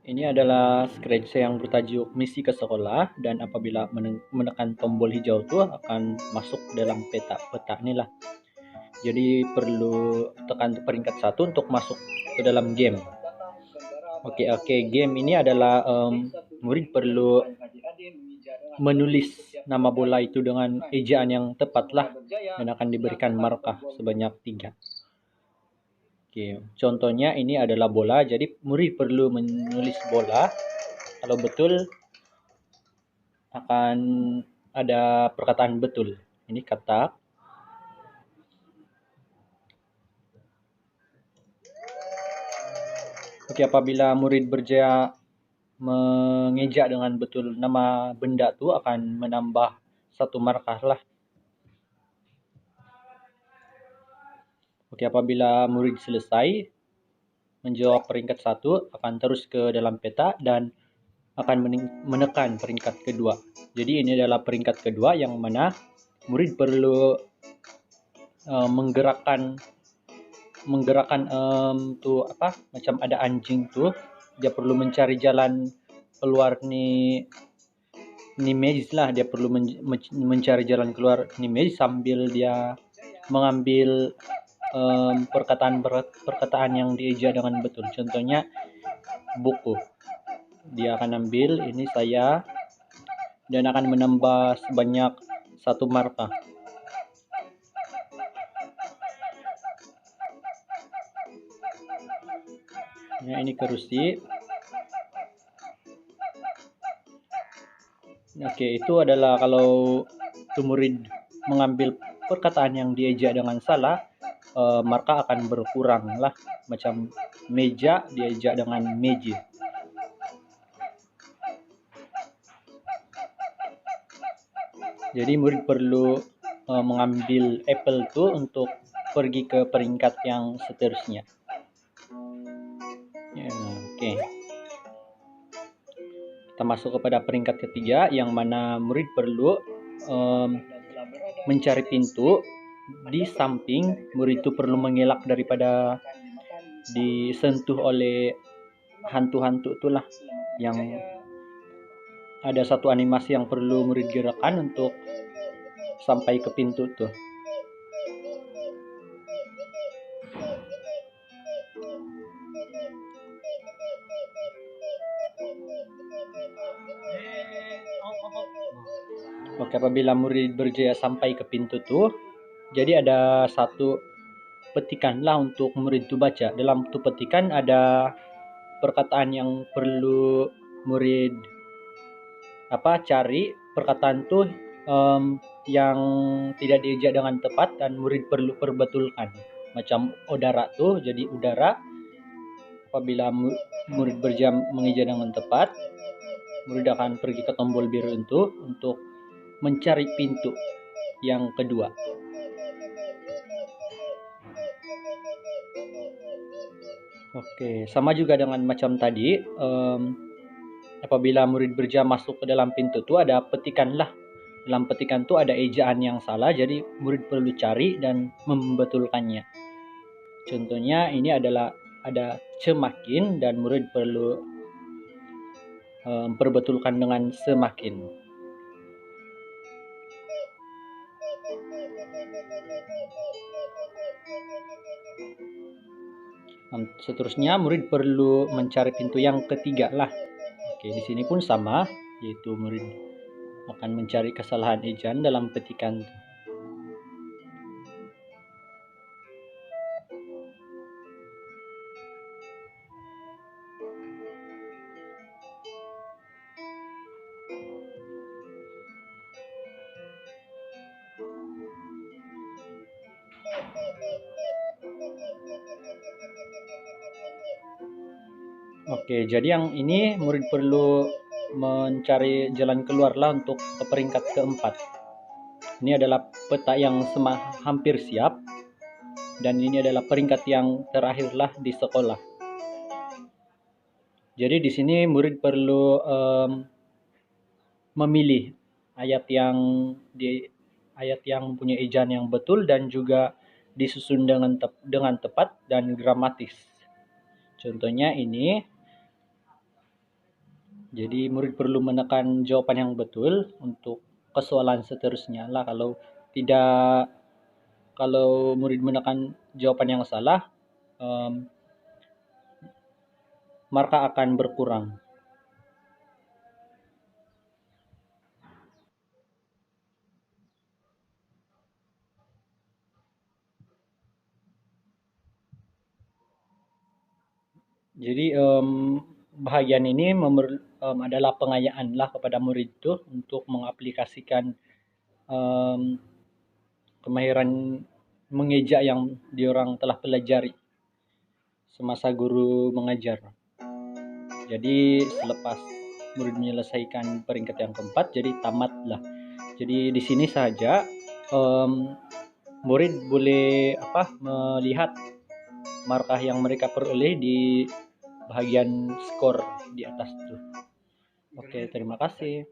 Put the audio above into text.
Ini adalah scratch yang bertajuk misi ke sekolah, dan apabila menekan tombol hijau itu akan masuk dalam peta ini lah. Jadi perlu tekan peringkat 1 untuk masuk ke dalam game. Oke, game ini adalah murid perlu menulis nama bola itu dengan ejaan yang tepat lah, dan akan diberikan markah sebanyak 3. Oke, contohnya ini adalah bola, jadi murid perlu menulis bola. Kalau betul akan ada perkataan betul. Ini kata. Oke, apabila murid berjaya mengeja dengan betul nama benda itu akan menambah 1 markah lah. Oke, apabila murid selesai menjawab peringkat 1 akan terus ke dalam peta dan akan menekan peringkat kedua. Jadi ini adalah peringkat kedua yang mana murid perlu menggerakkan tuh apa, macam ada anjing tuh, dia perlu mencari jalan keluar ni maze lah, dia perlu mencari jalan keluar ni maze sambil dia mengambil perkataan yang dieja dengan betul. Contohnya buku, dia akan ambil ini saya dan akan menambah sebanyak 1 markah. Ya, ini kerusi. Oke, itu adalah kalau murid mengambil perkataan yang dieja dengan salah, maka akan berkurang lah. Macam meja dieja dengan meja. Jadi murid perlu mengambil apple itu untuk pergi ke peringkat yang seterusnya. Ya, oke. Kita masuk kepada peringkat ketiga, yang mana murid perlu mencari pintu di samping. Murid itu perlu mengelak daripada disentuh oleh hantu-hantu itulah, yang ada satu animasi yang perlu murid gerakan untuk sampai ke pintu tuh. Oke, apabila murid berjaya sampai ke pintu tuh, jadi ada satu petikan lah untuk murid itu baca. Dalam tuh petikan ada perkataan yang perlu murid cari. Perkataan tuh yang tidak dieja dengan tepat dan murid perlu perbetulkan. Macam udara tuh jadi udara. Apabila murid berjaya mengeja dengan tepat, murid akan pergi ke tombol biru itu untuk mencari pintu yang kedua. Oke, sama juga dengan macam tadi. Apabila murid berjaya masuk ke dalam pintu itu ada petikan lah. Dalam petikan itu ada ejaan yang salah, jadi murid perlu cari dan membetulkannya. Contohnya ini adalah ada semakin, dan murid perlu perbetulkan dengan semakin. Seterusnya murid perlu mencari pintu yang ketiga lah. Oke, di sini pun sama, yaitu murid akan mencari kesalahan ejaan dalam petikan. Oke, jadi yang ini murid perlu mencari jalan keluar lah untuk ke peringkat keempat. Ini adalah peta yang hampir siap, dan ini adalah peringkat yang terakhir lah di sekolah. Jadi di sini murid perlu memilih ayat yang mempunyai ejaan yang betul dan juga disusun dengan tepat dan gramatis. Contohnya ini Jadi murid perlu menekan jawaban yang betul untuk persoalan seterusnya lah. Tidak, kalau murid menekan jawaban yang salah, em, markah akan berkurang. Jadi bahagian ini adalah pengayaan lah kepada murid itu untuk mengaplikasikan em, kemahiran mengeja yang diorang telah pelajari semasa guru mengajar. Jadi selepas murid menyelesaikan peringkat yang keempat, jadi tamatlah. Jadi di sini saja murid boleh melihat markah yang mereka peroleh di bagian skor di atas itu. Oke, terima kasih.